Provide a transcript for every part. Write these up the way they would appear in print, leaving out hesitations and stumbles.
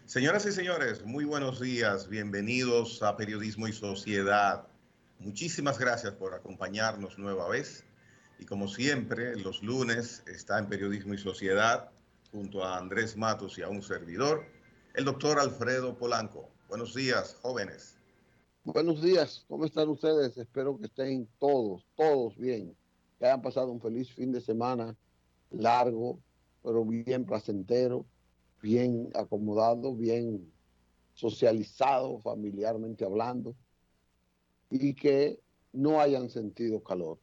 Señoras y señores, muy buenos días, bienvenidos a Periodismo y Sociedad. Muchísimas gracias por acompañarnos nueva vez. Y como siempre, los lunes está en Periodismo y Sociedad, junto a Andrés Matos y a un servidor, el doctor Alfredo Polanco. Buenos días, jóvenes. Buenos días, ¿cómo están ustedes? Espero que estén todos bien, que hayan pasado un feliz fin de semana largo, pero bien placentero, bien acomodado, bien socializado, familiarmente hablando, y que no hayan sentido calor,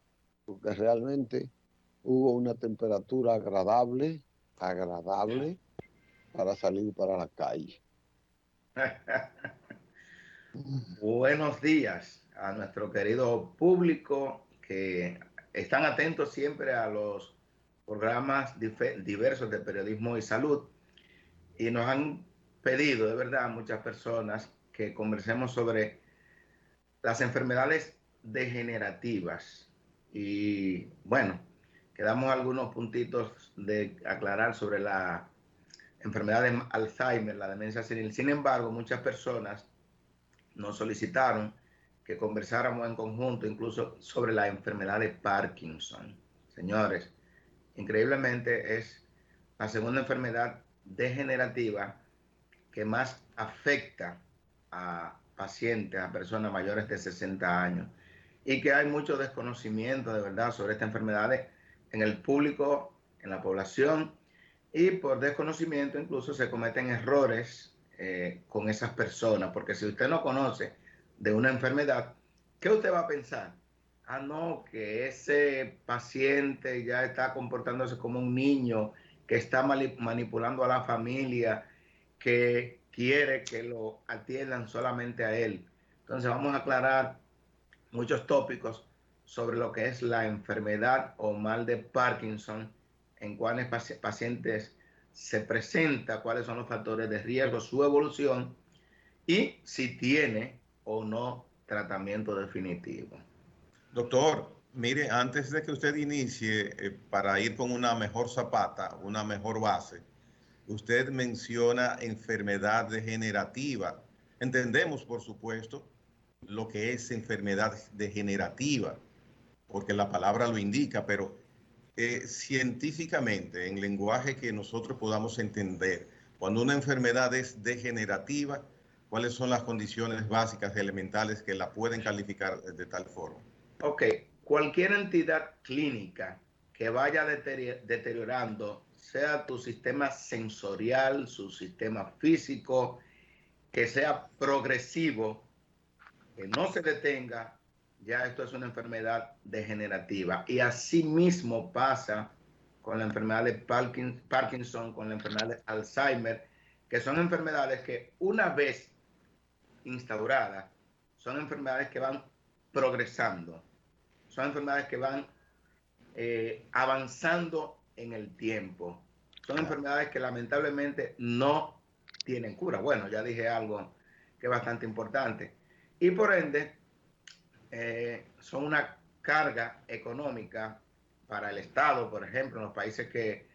porque realmente hubo una temperatura agradable para salir para la calle. Buenos días a nuestro querido público que están atentos siempre a los programas diversos de periodismo y salud y nos han pedido de verdad muchas personas que conversemos sobre las enfermedades degenerativas y bueno, quedamos algunos puntitos de aclarar sobre la enfermedad de Alzheimer, la demencia senil. Sin embargo, muchas personas nos solicitaron que conversáramos en conjunto incluso sobre la enfermedad de Parkinson. Señores, increíblemente es la segunda enfermedad degenerativa que más afecta a pacientes, a personas mayores de 60 años, y que hay mucho desconocimiento de verdad sobre esta enfermedad en el público, en la población, y por desconocimiento incluso se cometen errores con esas personas, porque si usted no conoce de una enfermedad, ¿qué usted va a pensar? Ah, no, que ese paciente ya está comportándose como un niño, que está manipulando a la familia, que quiere que lo atiendan solamente a él. Entonces vamos a aclarar muchos tópicos sobre lo que es la enfermedad o mal de Parkinson, en cuáles pacientes se presenta, cuáles son los factores de riesgo, su evolución y si tiene o no tratamiento definitivo. Doctor, mire, antes de que usted inicie, para ir con una mejor zapata, una mejor base, usted menciona enfermedad degenerativa. Entendemos, por supuesto, lo que es enfermedad degenerativa, porque la palabra lo indica, pero científicamente, en lenguaje que nosotros podamos entender, cuando una enfermedad es degenerativa, ¿cuáles son las condiciones básicas elementales que la pueden calificar de tal forma? Ok, cualquier entidad clínica que vaya deteriorando, sea tu sistema sensorial, su sistema físico, que sea progresivo, que no se detenga, ya esto es una enfermedad degenerativa. Y así mismo pasa con la enfermedad de Parkinson, con la enfermedad de Alzheimer, que son enfermedades que una vez instauradas, son enfermedades que van progresando, son enfermedades que van avanzando en el tiempo, son enfermedades que lamentablemente no tienen cura. Bueno, ya dije algo que es bastante importante. Y por ende, son una carga económica para el Estado, por ejemplo, en los países que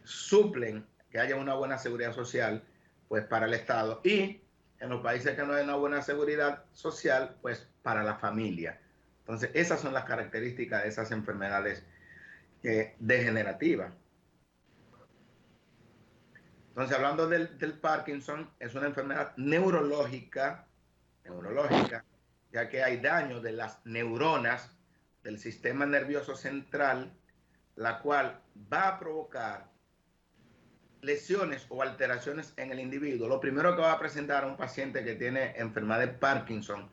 suplen que haya una buena seguridad social, pues para el Estado, y en los países que no hay una buena seguridad social, pues para la familia. Entonces, esas son las características de esas enfermedades degenerativas. Entonces, hablando del Parkinson, es una enfermedad neurológica, ya que hay daño de las neuronas del sistema nervioso central, la cual va a provocar lesiones o alteraciones en el individuo. Lo primero que va a presentar a un paciente que tiene enfermedad de Parkinson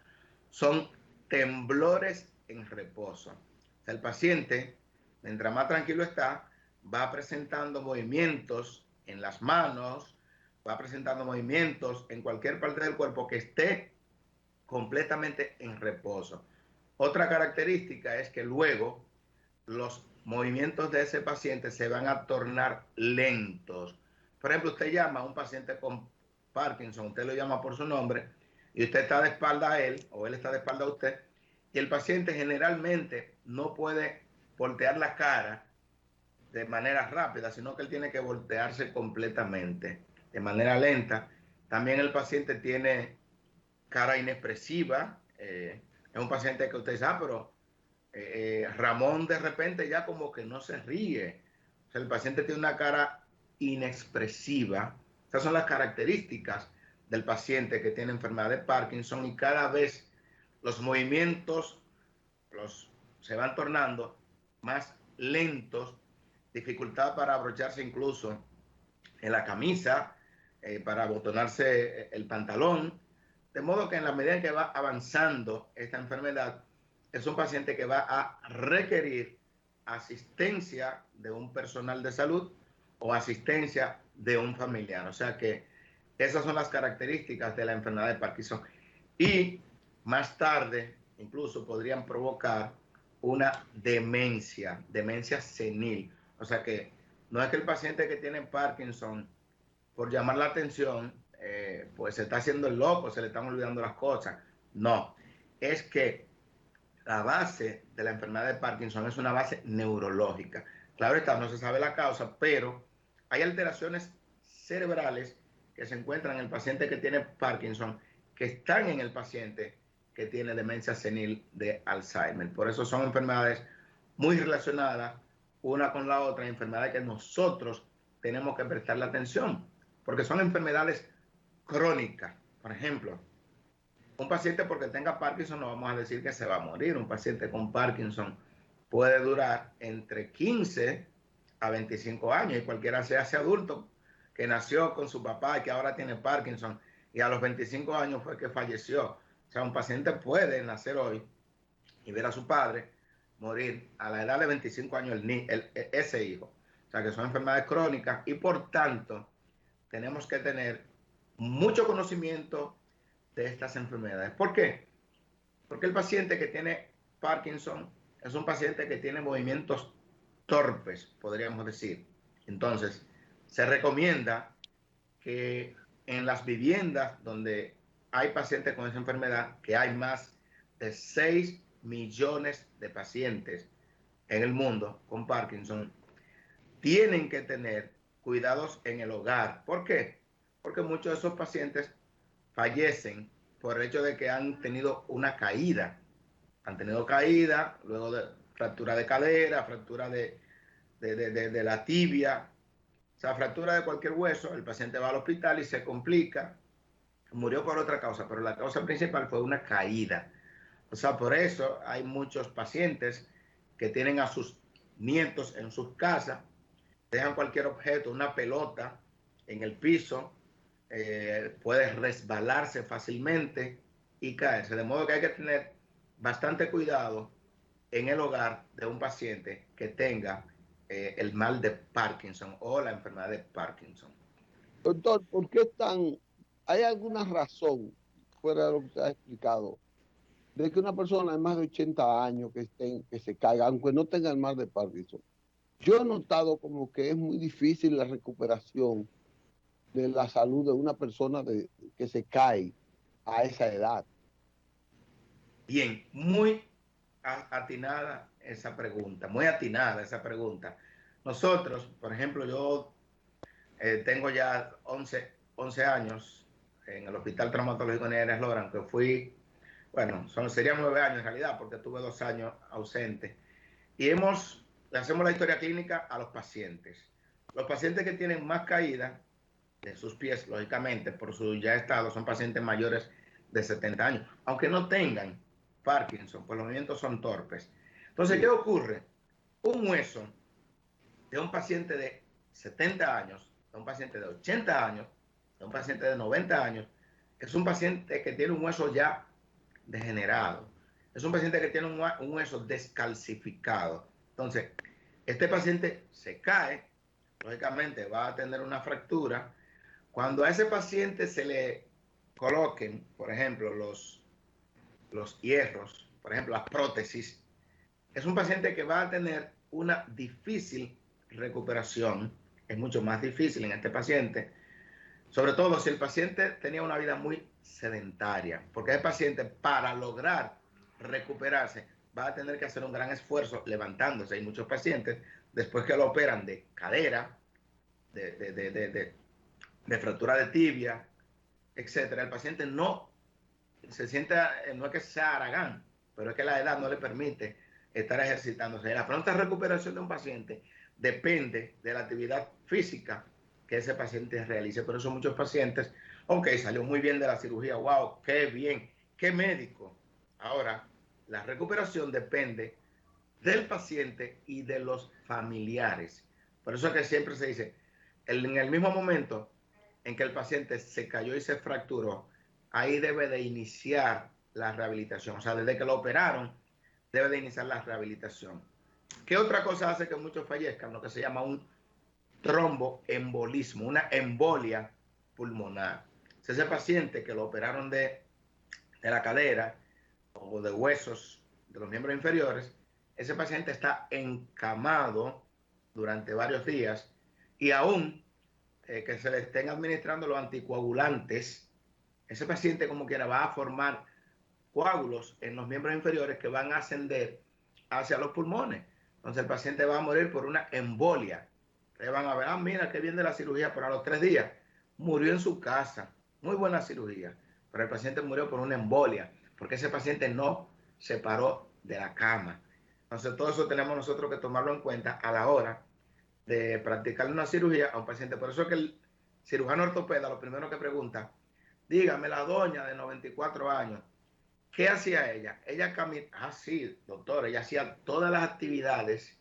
son temblores en reposo. O sea, el paciente, mientras más tranquilo está, va presentando movimientos en las manos, va presentando movimientos en cualquier parte del cuerpo que esté completamente en reposo. Otra característica es que luego los movimientos de ese paciente se van a tornar lentos. Por ejemplo, usted llama a un paciente con Parkinson, usted lo llama por su nombre y usted está de espalda a él o él está de espalda a usted y el paciente generalmente no puede voltear la cara de manera rápida, sino que él tiene que voltearse completamente, de manera lenta. También el paciente tiene cara inexpresiva. Es un paciente que usted dice, pero Ramón de repente ya como que no se ríe. O sea, el paciente tiene una cara inexpresiva. Esas son las características del paciente que tiene enfermedad de Parkinson y cada vez los movimientos se van tornando más lentos, dificultad para abrocharse incluso en la camisa, para abotonarse el pantalón, de modo que en la medida en que va avanzando esta enfermedad, es un paciente que va a requerir asistencia de un personal de salud o asistencia de un familiar. O sea que esas son las características de la enfermedad de Parkinson. Y más tarde, incluso podrían provocar una demencia senil. O sea que no es que el paciente que tiene Parkinson, por llamar la atención, pues se está haciendo el loco, se le están olvidando las cosas. No, es que la base de la enfermedad de Parkinson es una base neurológica. Claro está, no se sabe la causa, pero hay alteraciones cerebrales que se encuentran en el paciente que tiene Parkinson, que están en el paciente que tiene demencia senil de Alzheimer. Por eso son enfermedades muy relacionadas una con la otra, enfermedades que nosotros tenemos que prestarle atención, porque son enfermedades crónicas. Por ejemplo, un paciente porque tenga Parkinson no vamos a decir que se va a morir. Un paciente con Parkinson puede durar entre 15 a 25 años y cualquiera sea ese adulto que nació con su papá y que ahora tiene Parkinson y a los 25 años fue que falleció. O sea, un paciente puede nacer hoy y ver a su padre morir a la edad de 25 años ese hijo. O sea, que son enfermedades crónicas y por tanto tenemos que tener mucho conocimiento de estas enfermedades. ¿Por qué? Porque el paciente que tiene Parkinson es un paciente que tiene movimientos torpes, podríamos decir. Entonces, se recomienda que en las viviendas donde hay pacientes con esa enfermedad, que hay más de 6 millones de pacientes en el mundo con Parkinson, tienen que tener cuidados en el hogar. ¿Por qué? Porque muchos de esos pacientes fallecen por el hecho de que han tenido una caída. Han tenido caída, luego de fractura de cadera, fractura de la tibia, o sea, fractura de cualquier hueso, el paciente va al hospital y se complica, murió por otra causa, pero la causa principal fue una caída. O sea, por eso hay muchos pacientes que tienen a sus nietos en sus casas, dejan cualquier objeto, una pelota en el piso, puede resbalarse fácilmente y caerse. De modo que hay que tener bastante cuidado en el hogar de un paciente que tenga el mal de Parkinson o la enfermedad de Parkinson. Doctor, ¿por qué hay alguna razón, fuera de lo que usted ha explicado, de que una persona de más de 80 años que se caiga, aunque no tenga el mal de Parkinson? Yo he notado como que es muy difícil la recuperación de la salud de una persona que se cae a esa edad. Bien, muy atinada esa pregunta, muy atinada esa pregunta. Nosotros, por ejemplo, yo tengo ya 11 años en el Hospital Traumatológico Nieves Lora, que fui, bueno, serían 9 años en realidad, porque tuve 2 años ausente. Y le hacemos la historia clínica a los pacientes. Los pacientes que tienen más caída de sus pies, lógicamente, por su ya estado, son pacientes mayores de 70 años, aunque no tengan Parkinson, pues los movimientos son torpes. Entonces, ¿qué ocurre? Un hueso de un paciente de 70 años, de un paciente de 80 años, de un paciente de 90 años, es un paciente que tiene un hueso ya degenerado. Es un paciente que tiene un hueso descalcificado. Entonces, este paciente se cae, lógicamente va a tener una fractura. Cuando a ese paciente se le coloquen, por ejemplo, los hierros, por ejemplo, las prótesis, es un paciente que va a tener una difícil recuperación, es mucho más difícil en este paciente, sobre todo si el paciente tenía una vida muy sedentaria, porque el paciente para lograr recuperarse va a tener que hacer un gran esfuerzo levantándose. Hay muchos pacientes, después que lo operan de cadera, de fractura de tibia, etcétera, el paciente no se sienta, no es que sea haragán, pero es que la edad no le permite estar ejercitándose. La pronta recuperación de un paciente depende de la actividad física que ese paciente realice. Por eso muchos pacientes, ok, salió muy bien de la cirugía, wow, qué bien, qué médico. Ahora, la recuperación depende del paciente y de los familiares. Por eso es que siempre se dice, en el mismo momento en que el paciente se cayó y se fracturó, ahí debe de iniciar la rehabilitación. O sea, desde que lo operaron, debe de iniciar la rehabilitación. ¿Qué otra cosa hace que muchos fallezcan? Lo que se llama un tromboembolismo, una embolia pulmonar. Es ese paciente que lo operaron de la cadera o de huesos de los miembros inferiores, ese paciente está encamado durante varios días y aún que se le estén administrando los anticoagulantes, ese paciente como quiera va a formar coágulos en los miembros inferiores que van a ascender hacia los pulmones. Entonces el paciente va a morir por una embolia. Ustedes van a ver, mira qué bien de la cirugía, pero a los 3 días murió en su casa. Muy buena cirugía, pero el paciente murió por una embolia, porque ese paciente no se paró de la cama. Entonces todo eso tenemos nosotros que tomarlo en cuenta a la hora de practicarle una cirugía a un paciente. Por eso es que el cirujano ortopeda lo primero que pregunta, dígame, la doña de 94 años, ¿qué hacía ella? Ella caminaba, sí, doctor, ella hacía todas las actividades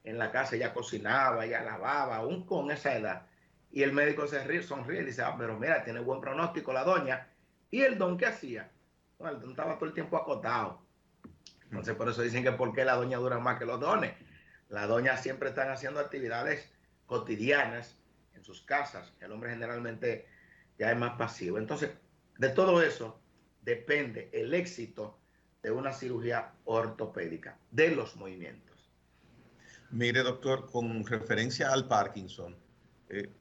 en la casa, ella cocinaba, ella lavaba, aún con esa edad. Y el médico sonríe y dice, pero mira, tiene buen pronóstico la doña. ¿Y el don qué hacía? Bueno, el don estaba todo el tiempo acotado. Entonces, por eso dicen que por qué la doña dura más que los dones. Las doñas siempre están haciendo actividades cotidianas en sus casas. El hombre generalmente ya es más pasivo. Entonces, de todo eso depende el éxito de una cirugía ortopédica, de los movimientos. Mire, doctor, con referencia al Parkinson,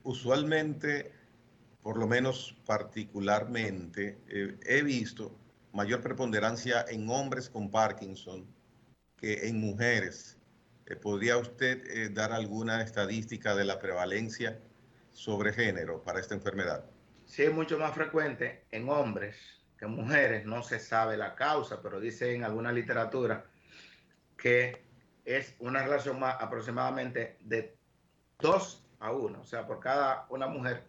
usualmente, por lo menos particularmente, he visto mayor preponderancia en hombres con Parkinson que en mujeres. ¿Podría usted dar alguna estadística de la prevalencia sobre género para esta enfermedad? Sí, es mucho más frecuente en hombres que en mujeres. No se sabe la causa, pero dice en alguna literatura que es una relación más aproximadamente de 2-1. O sea, por cada una mujer,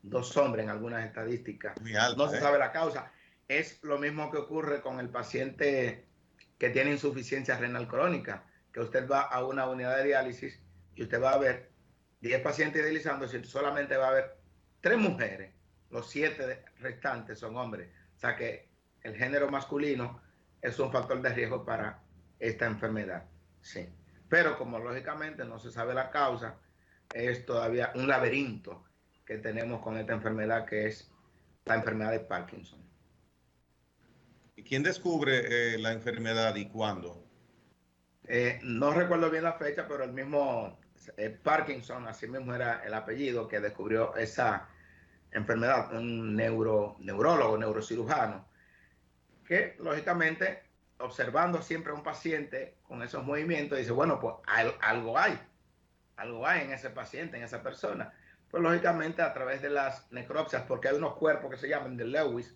2 hombres en algunas estadísticas. Muy alta, no se sabe la causa. Es lo mismo que ocurre con el paciente que tiene insuficiencia renal crónica, que usted va a una unidad de diálisis y usted va a ver 10 pacientes dializándose y solamente va a ver 3 mujeres, los 7 restantes son hombres. O sea que el género masculino es un factor de riesgo para esta enfermedad. Sí. Pero como lógicamente no se sabe la causa, es todavía un laberinto que tenemos con esta enfermedad, que es la enfermedad de Parkinson. ¿Y quién descubre la enfermedad y cuándo? No recuerdo bien la fecha, pero el mismo Parkinson, así mismo era el apellido que descubrió esa enfermedad, un neurólogo, neurocirujano, que lógicamente observando siempre a un paciente con esos movimientos dice, bueno, pues algo hay en ese paciente, en esa persona. Pues lógicamente a través de las necropsias, porque hay unos cuerpos que se llaman de Lewis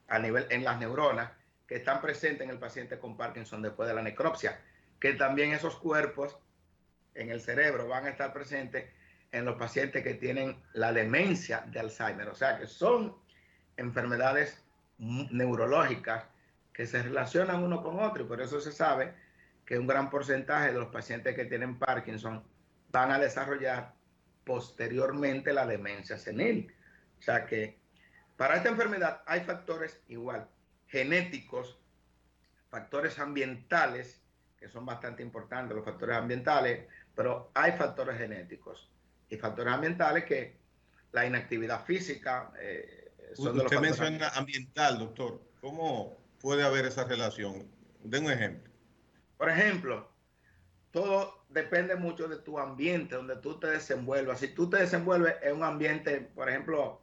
a nivel en las neuronas que están presentes en el paciente con Parkinson después de la necropsia, que también esos cuerpos en el cerebro van a estar presentes en los pacientes que tienen la demencia de Alzheimer. O sea que son enfermedades neurológicas que se relacionan uno con otro, y por eso se sabe que un gran porcentaje de los pacientes que tienen Parkinson van a desarrollar posteriormente la demencia senil. O sea que para esta enfermedad hay factores igual, genéticos, factores ambientales, que son bastante importantes los factores ambientales, pero hay factores genéticos y factores ambientales que la inactividad física son de los factores. Usted menciona ambiental, doctor. ¿Cómo puede haber esa relación? Den un ejemplo. Por ejemplo, todo depende mucho de tu ambiente, donde tú te desenvuelvas. Si tú te desenvuelves en un ambiente, por ejemplo,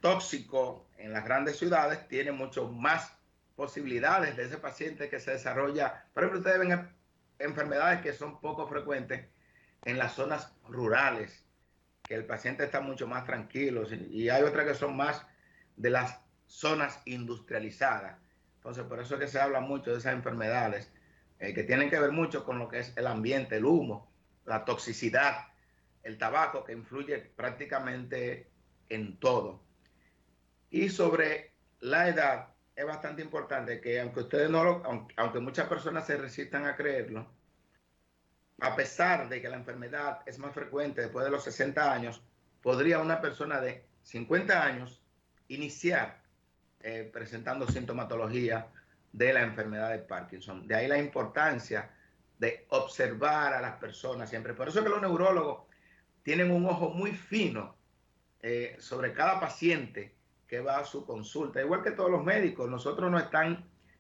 tóxico en las grandes ciudades, tiene mucho más posibilidades de ese paciente que se desarrolla. Por ejemplo, ustedes ven enfermedades que son poco frecuentes en las zonas rurales, que el paciente está mucho más tranquilo, y hay otras que son más de las zonas industrializadas. Entonces, por eso es que se habla mucho de esas enfermedades, que tienen que ver mucho con lo que es el ambiente, el humo, la toxicidad, el tabaco, que influye prácticamente en todo. Y sobre la edad, es bastante importante que aunque ustedes no lo, aunque muchas personas se resistan a creerlo, a pesar de que la enfermedad es más frecuente después de los 60 años, podría una persona de 50 años iniciar presentando sintomatología de la enfermedad de Parkinson. De ahí la importancia de observar a las personas siempre. Por eso es que los neurólogos tienen un ojo muy fino sobre cada paciente que va a su consulta. Igual que todos los médicos, nosotros no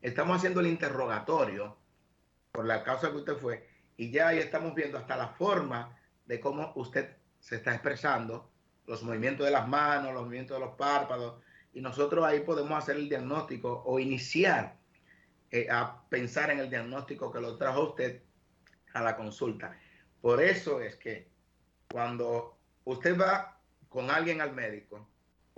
estamos haciendo el interrogatorio por la causa que usted fue, y ya ahí estamos viendo hasta la forma de cómo usted se está expresando, los movimientos de las manos, los movimientos de los párpados, y nosotros ahí podemos hacer el diagnóstico o iniciar a pensar en el diagnóstico que lo trajo usted a la consulta. Por eso es que cuando usted va con alguien al médico,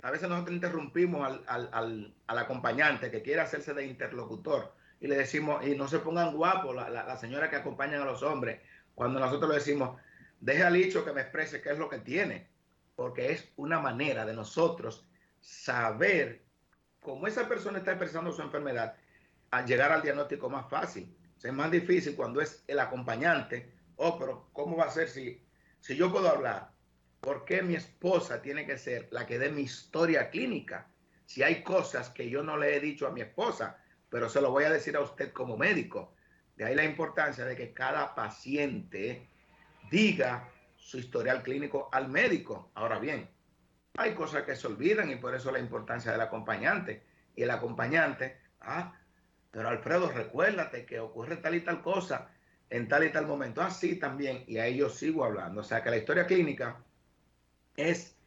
a veces nosotros interrumpimos al acompañante que quiere hacerse de interlocutor y le decimos, y no se pongan guapos la señora que acompañan a los hombres, cuando nosotros le decimos, deje al dicho que me exprese qué es lo que tiene, porque es una manera de nosotros saber cómo esa persona está expresando su enfermedad, al llegar al diagnóstico más fácil. O sea, es más difícil cuando es el acompañante. Oh, pero ¿cómo va a ser si yo puedo hablar? ¿Por qué mi esposa tiene que ser la que dé mi historia clínica? Si hay cosas que yo no le he dicho a mi esposa, pero se lo voy a decir a usted como médico. De ahí la importancia de que cada paciente diga su historial clínico al médico. Ahora bien, hay cosas que se olvidan y por eso la importancia del acompañante. Y el acompañante, pero Alfredo, recuérdate que ocurre tal y tal cosa en tal y tal momento. Sí, también. Y ahí yo sigo hablando. O sea que la historia clínica es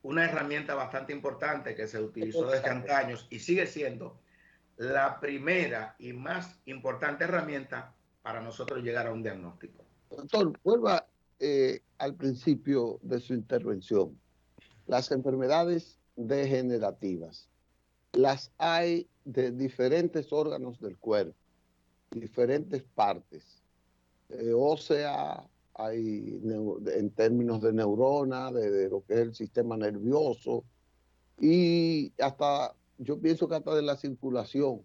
una herramienta bastante importante que se utilizó desde antaños y sigue siendo la primera y más importante herramienta para nosotros llegar a un diagnóstico. Doctor, vuelva al principio de su intervención. Las enfermedades degenerativas, las hay de diferentes órganos del cuerpo, diferentes partes, ósea, hay en términos de neurona, de lo que es el sistema nervioso, y hasta, yo pienso que hasta de la circulación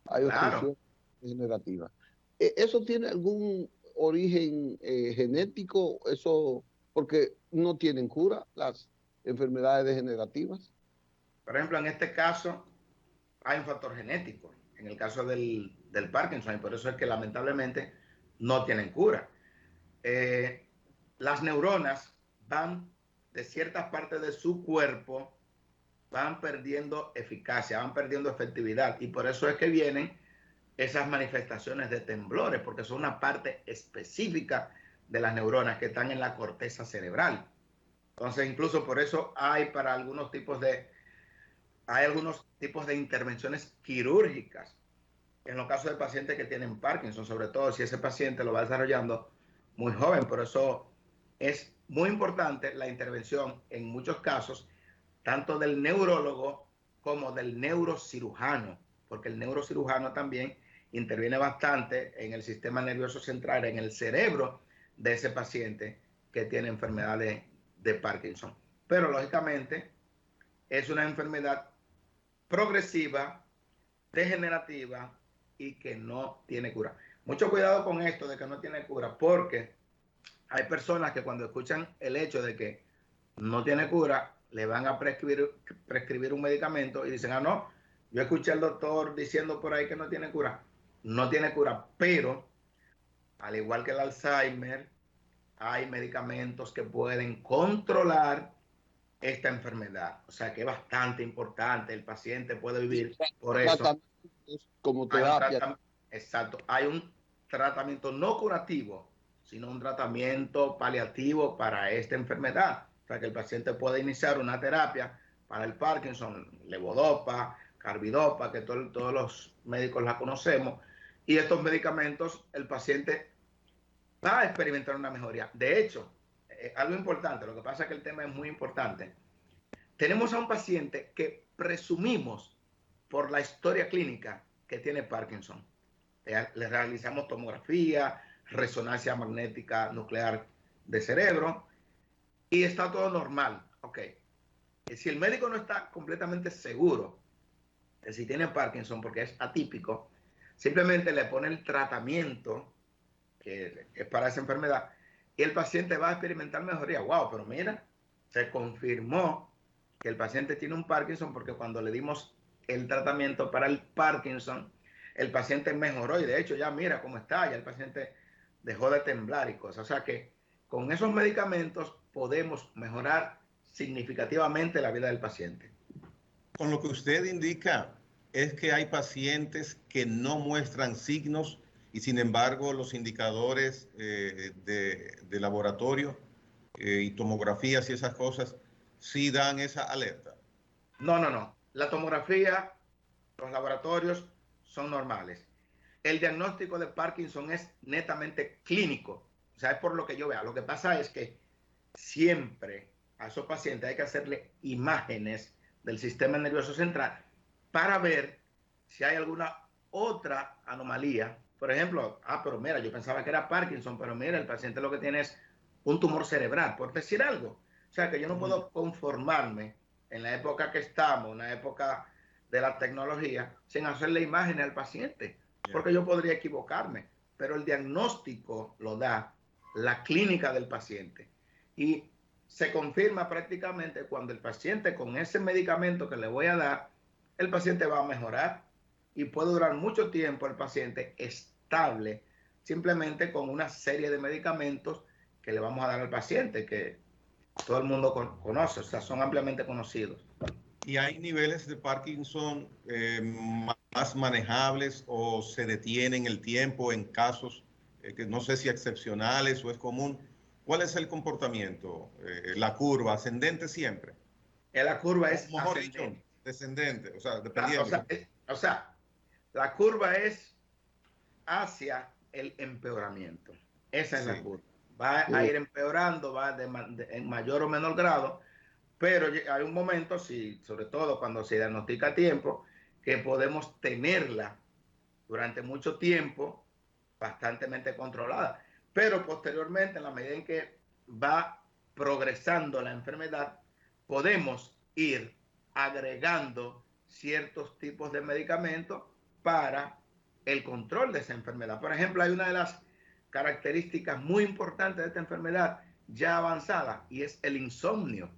hay obstrucción degenerativa. ¿Eso tiene algún origen genético? Eso, porque no tienen cura las enfermedades degenerativas. Por ejemplo, en este caso hay un factor genético, en el caso del Parkinson, y por eso es que lamentablemente no tienen cura. Las neuronas van de ciertas partes de su cuerpo, van perdiendo eficacia, van perdiendo efectividad, y por eso es que vienen esas manifestaciones de temblores, porque son una parte específica de las neuronas que están en la corteza cerebral. Entonces, incluso por eso hay algunos tipos de intervenciones quirúrgicas en los casos de pacientes que tienen Parkinson, sobre todo si ese paciente lo va desarrollando muy joven. Por eso es muy importante la intervención en muchos casos, tanto del neurólogo como del neurocirujano, porque el neurocirujano también interviene bastante en el sistema nervioso central, en el cerebro de ese paciente que tiene enfermedad de Parkinson. Pero lógicamente es una enfermedad progresiva, degenerativa y que no tiene cura. Mucho cuidado con esto de que no tiene cura, porque hay personas que cuando escuchan el hecho de que no tiene cura, le van a prescribir un medicamento y dicen, no, yo escuché al doctor diciendo por ahí que no tiene cura. No tiene cura, pero al igual que el Alzheimer, hay medicamentos que pueden controlar esta enfermedad. O sea que es bastante importante, el paciente puede vivir por eso. Como terapia. Exacto, hay un tratamiento no curativo, sino un tratamiento paliativo para esta enfermedad. O sea, que el paciente puede iniciar una terapia para el Parkinson, levodopa, carbidopa, que todos los médicos la conocemos, y estos medicamentos el paciente va a experimentar una mejoría. De hecho, algo importante, lo que pasa es que el tema es muy importante. Tenemos a un paciente que presumimos por la historia clínica que tiene Parkinson. Le realizamos tomografía, resonancia magnética nuclear de cerebro y está todo normal. Ok. Y si el médico no está completamente seguro de si tiene Parkinson porque es atípico, simplemente le pone el tratamiento que es para esa enfermedad y el paciente va a experimentar mejoría. Wow, pero mira, se confirmó que el paciente tiene un Parkinson porque cuando le dimos el tratamiento para el Parkinson, el paciente mejoró y de hecho ya mira cómo está, ya el paciente dejó de temblar y cosas. O sea que con esos medicamentos podemos mejorar significativamente la vida del paciente. Con lo que usted indica, es que hay pacientes que no muestran signos y sin embargo los indicadores de laboratorio y tomografías y esas cosas sí dan esa alerta. No. La tomografía, los laboratorios son normales. El diagnóstico de Parkinson es netamente clínico. O sea, es por lo que yo vea. Lo que pasa es que siempre a esos pacientes hay que hacerle imágenes del sistema nervioso central para ver si hay alguna otra anomalía. Por ejemplo, pero mira, yo pensaba que era Parkinson, pero mira, el paciente lo que tiene es un tumor cerebral, por decir algo. O sea, que yo no puedo conformarme en la época que estamos, en la época de la tecnología, sin hacerle imágenes al paciente, porque yo podría equivocarme, pero el diagnóstico lo da la clínica del paciente y se confirma prácticamente cuando el paciente con ese medicamento que le voy a dar, el paciente va a mejorar y puede durar mucho tiempo el paciente estable simplemente con una serie de medicamentos que le vamos a dar al paciente que todo el mundo conoce, o sea, son ampliamente conocidos. ¿Y hay niveles de Parkinson más manejables o se detienen el tiempo en casos que no sé si excepcionales o es común? ¿Cuál es el comportamiento? La curva, ascendente siempre. La curva es mejor dicho, descendente, o sea, dependiendo. O sea, la curva es hacia el empeoramiento. Esa es la curva. Va a ir empeorando, va en mayor o menor grado, pero hay un momento, sobre todo cuando se diagnostica a tiempo, que podemos tenerla durante mucho tiempo bastante controlada. Pero posteriormente, en la medida en que va progresando la enfermedad, podemos ir agregando ciertos tipos de medicamentos para el control de esa enfermedad. Por ejemplo, hay una de las características muy importantes de esta enfermedad ya avanzada y es el insomnio.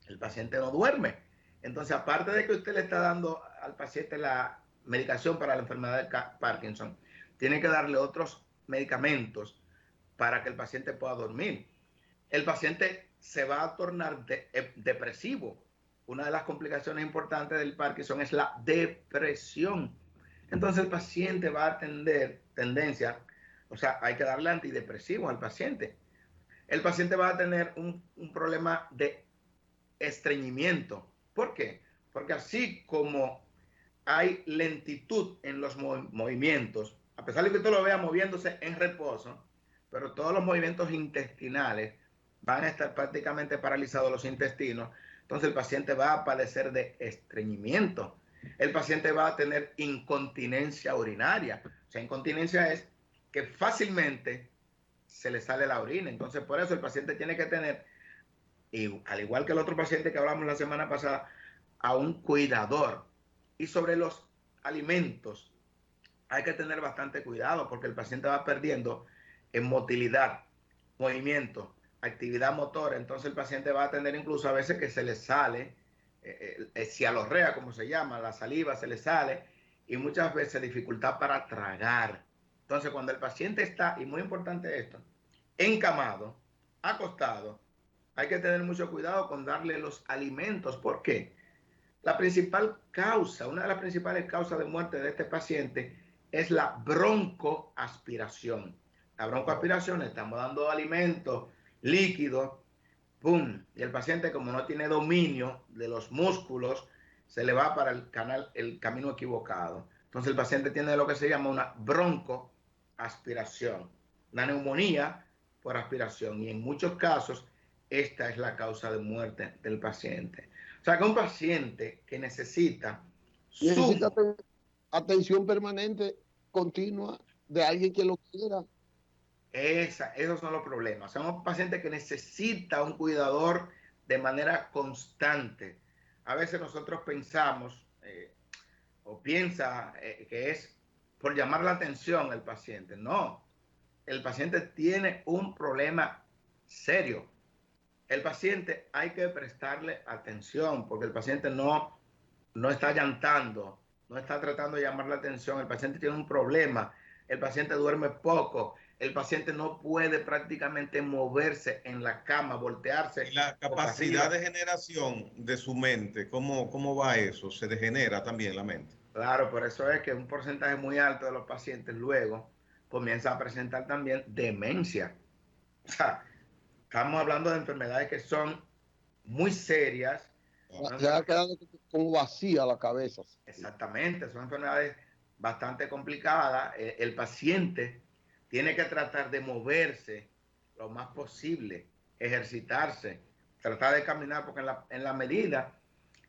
El paciente no duerme. Entonces, aparte de que usted le está dando al paciente la medicación para la enfermedad de Parkinson, tiene que darle otros medicamentos para que el paciente pueda dormir. El paciente se va a tornar depresivo. Una de las complicaciones importantes del Parkinson es la depresión. Entonces el paciente va a tener tendencia, o sea, hay que darle antidepresivos al paciente. El paciente va a tener un problema de estreñimiento. ¿Por qué? Porque así como hay lentitud en los movimientos, a pesar de que usted lo vea moviéndose en reposo, pero todos los movimientos intestinales van a estar prácticamente paralizados los intestinos, entonces el paciente va a padecer de estreñimiento. El paciente va a tener incontinencia urinaria. O sea, incontinencia es que fácilmente se le sale la orina. Entonces, por eso el paciente tiene que tener, y al igual que el otro paciente que hablamos la semana pasada, a un cuidador. Y sobre los alimentos, hay que tener bastante cuidado porque el paciente va perdiendo en motilidad, movimiento, actividad motora. Entonces el paciente va a tener incluso a veces que se le sale cialorrea, como se llama, la saliva se le sale y muchas veces dificultad para tragar. Entonces cuando el paciente está, y muy importante esto, encamado, acostado, hay que tener mucho cuidado con darle los alimentos. ¿Por qué? La principal causa, una de las principales causas de muerte de este paciente es la broncoaspiración. La broncoaspiración, estamos dando alimentos líquidos, ¡pum! Y el paciente, como no tiene dominio de los músculos, se le va para el camino equivocado. Entonces el paciente tiene lo que se llama una broncoaspiración, una neumonía por aspiración. Y en muchos casos, esta es la causa de muerte del paciente. O sea que un paciente que necesita atención permanente, continua, de alguien que lo quiera. Esos son los problemas. Son un paciente que necesita un cuidador de manera constante. A veces nosotros pensamos o piensa que es por llamar la atención al paciente. No, el paciente tiene un problema serio. El paciente hay que prestarle atención porque el paciente no está llantando, no está tratando de llamar la atención. El paciente tiene un problema, el paciente duerme poco, el paciente no puede prácticamente moverse en la cama, voltearse. Y la capacidad de generación de su mente, ¿cómo va eso? ¿Se degenera también la mente? Claro, por eso es que un porcentaje muy alto de los pacientes luego comienza a presentar también demencia. O sea, estamos hablando de enfermedades que son muy serias. Se ha quedado como vacía la cabeza. Exactamente, son enfermedades bastante complicadas. El paciente tiene que tratar de moverse lo más posible, ejercitarse, tratar de caminar, porque en la medida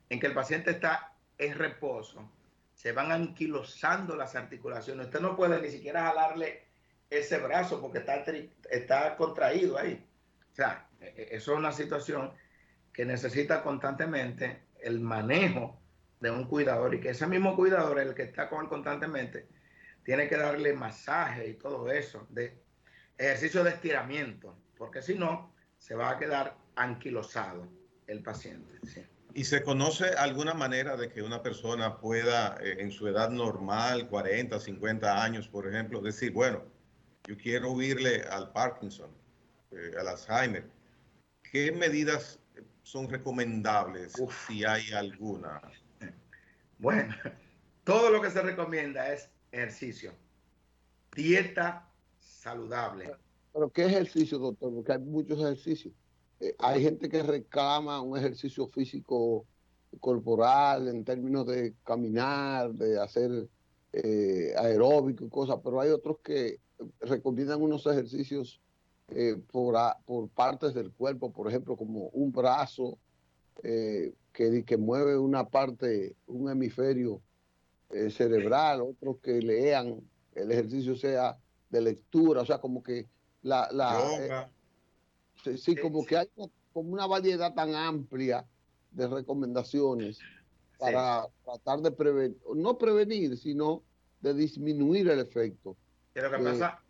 en que el paciente está en reposo, se van anquilosando las articulaciones. Usted no puede ni siquiera jalarle ese brazo porque está contraído ahí. O sea, eso es una situación que necesita constantemente el manejo de un cuidador, y que ese mismo cuidador, el que está con él constantemente, tiene que darle masaje y todo eso, de ejercicio de estiramiento, porque si no, se va a quedar anquilosado el paciente. ¿Sí? ¿Y se conoce alguna manera de que una persona pueda, en su edad normal, 40, 50 años, por ejemplo, decir, bueno, yo quiero huirle al Parkinson, al Alzheimer? ¿Qué medidas son recomendables, si hay alguna? Bueno, todo lo que se recomienda es ejercicio, dieta saludable. ¿Pero qué ejercicio, doctor? Porque hay muchos ejercicios. Hay gente que reclama un ejercicio físico corporal en términos de caminar, de hacer aeróbico y cosas, pero hay otros que recomiendan unos ejercicios por partes del cuerpo, por ejemplo, como un brazo que mueve una parte, un hemisferio cerebral, otros que lean, el ejercicio sea de lectura, o sea, como que Yoga. sí, como que hay como una variedad tan amplia de recomendaciones para tratar de prevenir, no prevenir, sino de disminuir el efecto. Que lo que pasa,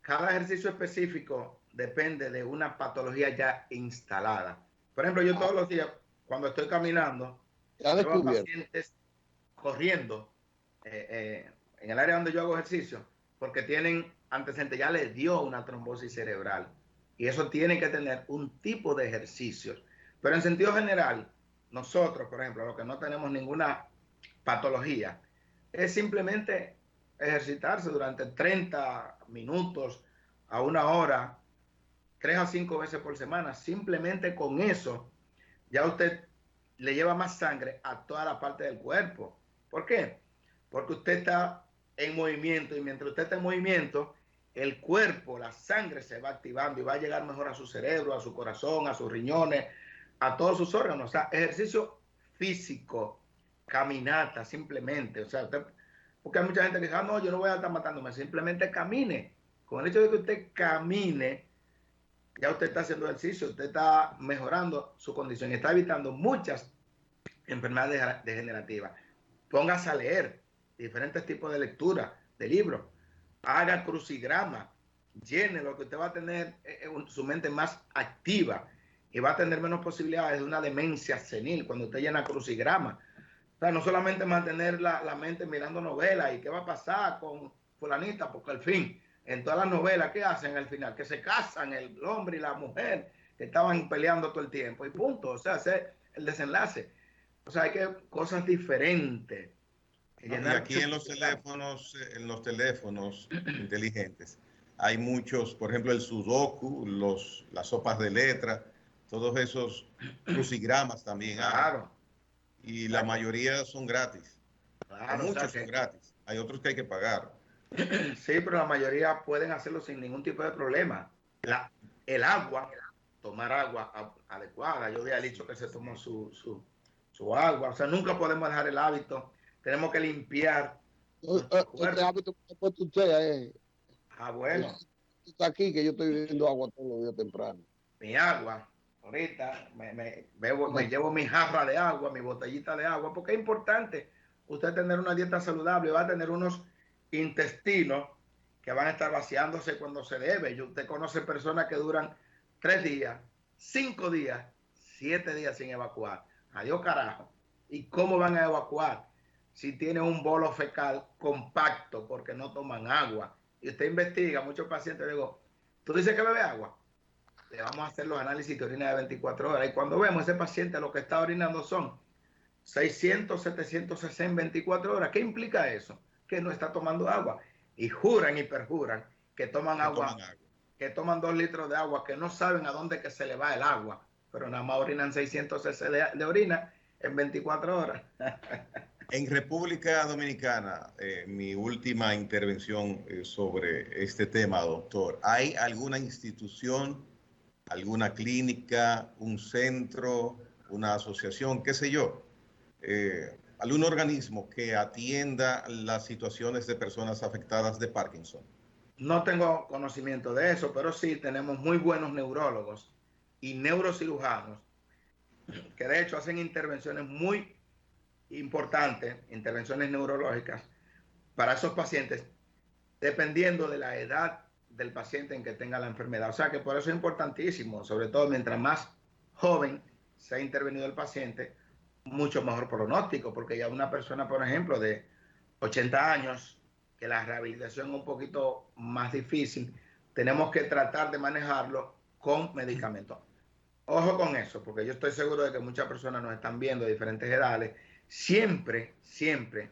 cada ejercicio específico depende de una patología ya instalada. Por ejemplo, yo todos los días, cuando estoy caminando, veo a pacientes corriendo en el área donde yo hago ejercicio, porque tienen antecedentes, ya les dio una trombosis cerebral. Y eso tiene que tener un tipo de ejercicios. Pero en sentido general, nosotros, por ejemplo, los que no tenemos ninguna patología, es simplemente ejercitarse durante 30 minutos a una hora, 3 a 5 veces por semana. Simplemente con eso, ya usted le lleva más sangre a toda la parte del cuerpo. ¿Por qué? Porque usted está en movimiento, y mientras usted está en movimiento, el cuerpo, la sangre se va activando y va a llegar mejor a su cerebro, a su corazón, a sus riñones, a todos sus órganos. O sea, ejercicio físico, caminata simplemente. O sea, porque hay mucha gente que dice, no, yo no voy a estar matándome, simplemente camine. Con el hecho de que usted camine, ya usted está haciendo ejercicio, usted está mejorando su condición y está evitando muchas enfermedades degenerativas. Póngase a leer diferentes tipos de lectura, de libros, haga crucigrama, llene lo que usted va a tener su mente más activa y va a tener menos posibilidades de una demencia senil cuando usted llena crucigrama. O sea, no solamente mantener la mente mirando novelas y qué va a pasar con fulanita, porque al fin, en todas las novelas, ¿qué hacen al final? Que se casan el hombre y la mujer, que estaban peleando todo el tiempo y punto. O sea, ese es el desenlace. O sea, hay que cosas diferentes. Y aquí en los teléfonos inteligentes, hay muchos, por ejemplo, el Sudoku, las sopas de letra, todos esos crucigramas también hay. Claro. Y la mayoría son gratis. O Claro, o sea muchos son gratis. Hay otros que hay que pagar. Sí, pero la mayoría pueden hacerlo sin ningún tipo de problema. El agua, tomar agua adecuada. Yo había dicho que se tomó su agua. O sea, nunca podemos dejar el hábito. Tenemos que limpiar nuestro cuerpo. Este hábito que ha puesto usted Bueno. Está aquí que yo estoy bebiendo agua todos los días temprano. Mi agua. Ahorita me llevo mi jarra de agua, mi botellita de agua, porque es importante usted tener una dieta saludable. Va a tener unos intestinos que van a estar vaciándose cuando se debe. Usted conoce personas que duran 3 días, 5 días, 7 días sin evacuar. Adiós carajo. ¿Y cómo van a evacuar? Si tiene un bolo fecal compacto porque no toman agua. Y usted investiga, muchos pacientes, digo, ¿tú dices que bebe agua? Le vamos a hacer los análisis de orina de 24 horas. Y cuando vemos ese paciente, lo que está orinando son 600, 700 cc en 24 horas. ¿Qué implica eso? Que no está tomando agua. Y juran y perjuran que toman agua, que toman 2 litros de agua, que no saben a dónde que se le va el agua, pero nada más orinan 600 cc de orina en 24 horas. En República Dominicana, mi última intervención sobre este tema, doctor, ¿hay alguna institución, alguna clínica, un centro, una asociación, qué sé yo, algún organismo que atienda las situaciones de personas afectadas de Parkinson? No tengo conocimiento de eso, pero sí tenemos muy buenos neurólogos y neurocirujanos que de hecho hacen intervenciones muy importantes, intervenciones neurológicas para esos pacientes, dependiendo de la edad del paciente en que tenga la enfermedad. O sea que por eso es importantísimo, sobre todo mientras más joven se ha intervenido el paciente, mucho mejor pronóstico, porque ya una persona, por ejemplo, de 80 años, que la rehabilitación es un poquito más difícil, tenemos que tratar de manejarlo con medicamentos. Ojo con eso, porque yo estoy seguro de que muchas personas nos están viendo de diferentes edades. Siempre, siempre,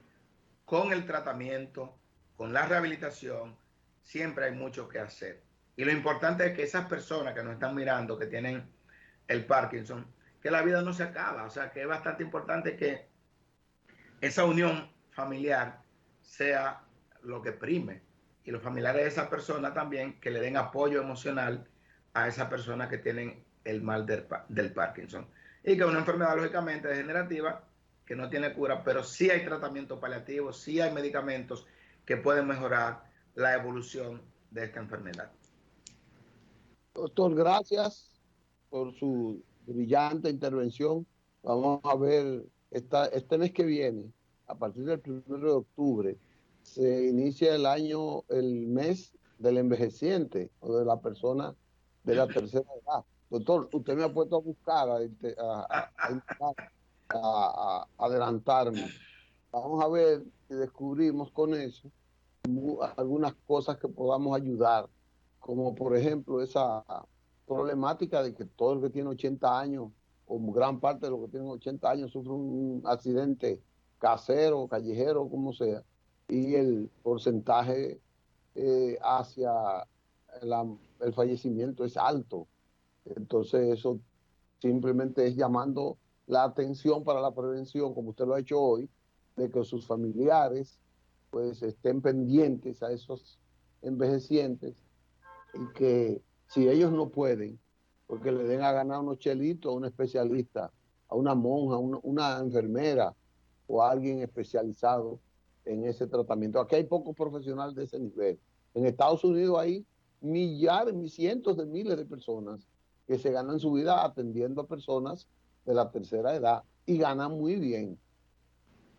con el tratamiento, con la rehabilitación, siempre hay mucho que hacer. Y lo importante es que esas personas que nos están mirando, que tienen el Parkinson, que la vida no se acaba. O sea, que es bastante importante que esa unión familiar sea lo que prime. Y los familiares de esa persona también que le den apoyo emocional a esa persona que tienen el mal del Parkinson. Y que es una enfermedad lógicamente degenerativa que no tiene cura, pero sí hay tratamiento paliativo, sí hay medicamentos que pueden mejorar la evolución de esta enfermedad. Doctor, gracias por su brillante intervención. Vamos a ver, este mes que viene, a partir del 1 de octubre, se inicia el mes del envejeciente o de la persona de la tercera edad. Doctor, usted me ha puesto a buscar, a adelantarme. Vamos a ver si descubrimos con eso algunas cosas que podamos ayudar, como por ejemplo esa problemática de que todo el que tiene 80 años, o gran parte de los que tienen 80 años, sufre un accidente casero, callejero, como sea, y el porcentaje hacia el fallecimiento es alto. Entonces eso simplemente es llamando la atención para la prevención, como usted lo ha hecho hoy, de que sus familiares pues estén pendientes a esos envejecientes y que si ellos no pueden, porque le den a ganar unos chelitos a un especialista, a una monja, una enfermera o a alguien especializado en ese tratamiento. Aquí hay pocos profesionales de ese nivel. En Estados Unidos hay millares, cientos de miles de personas que se ganan su vida atendiendo a personas de la tercera edad y ganan muy bien.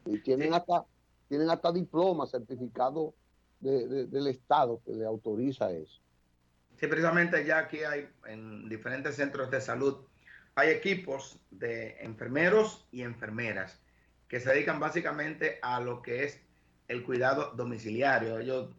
Y tienen hasta diplomas, certificados del Estado que le autoriza eso. Sí, precisamente ya aquí hay en diferentes centros de salud, hay equipos de enfermeros y enfermeras que se dedican básicamente a lo que es el cuidado domiciliario. Ellos,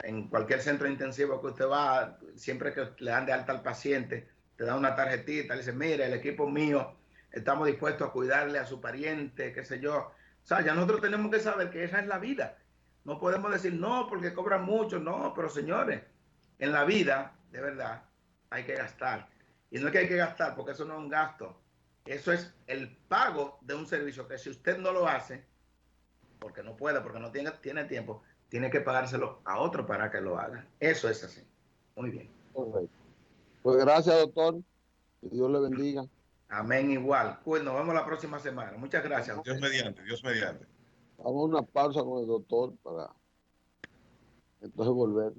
en cualquier centro intensivo que usted va, siempre que le dan de alta al paciente, te da una tarjetita, le dice, mire, el equipo mío, estamos dispuestos a cuidarle a su pariente, qué sé yo, O sea, ya nosotros tenemos que saber que esa es la vida. No podemos decir no porque cobran mucho, no, pero señores, en la vida, de verdad, hay que gastar. Y no es que hay que gastar porque eso no es un gasto. Eso es el pago de un servicio que si usted no lo hace, porque no puede, porque no tiene tiempo, tiene que pagárselo a otro para que lo haga. Eso es así. Muy bien. Correcto. Pues gracias, doctor. Que Dios le bendiga. Amén, igual. Pues nos vemos la próxima semana. Muchas gracias. Dios mediante, Dios mediante. Vamos a una pausa con el doctor para entonces volver.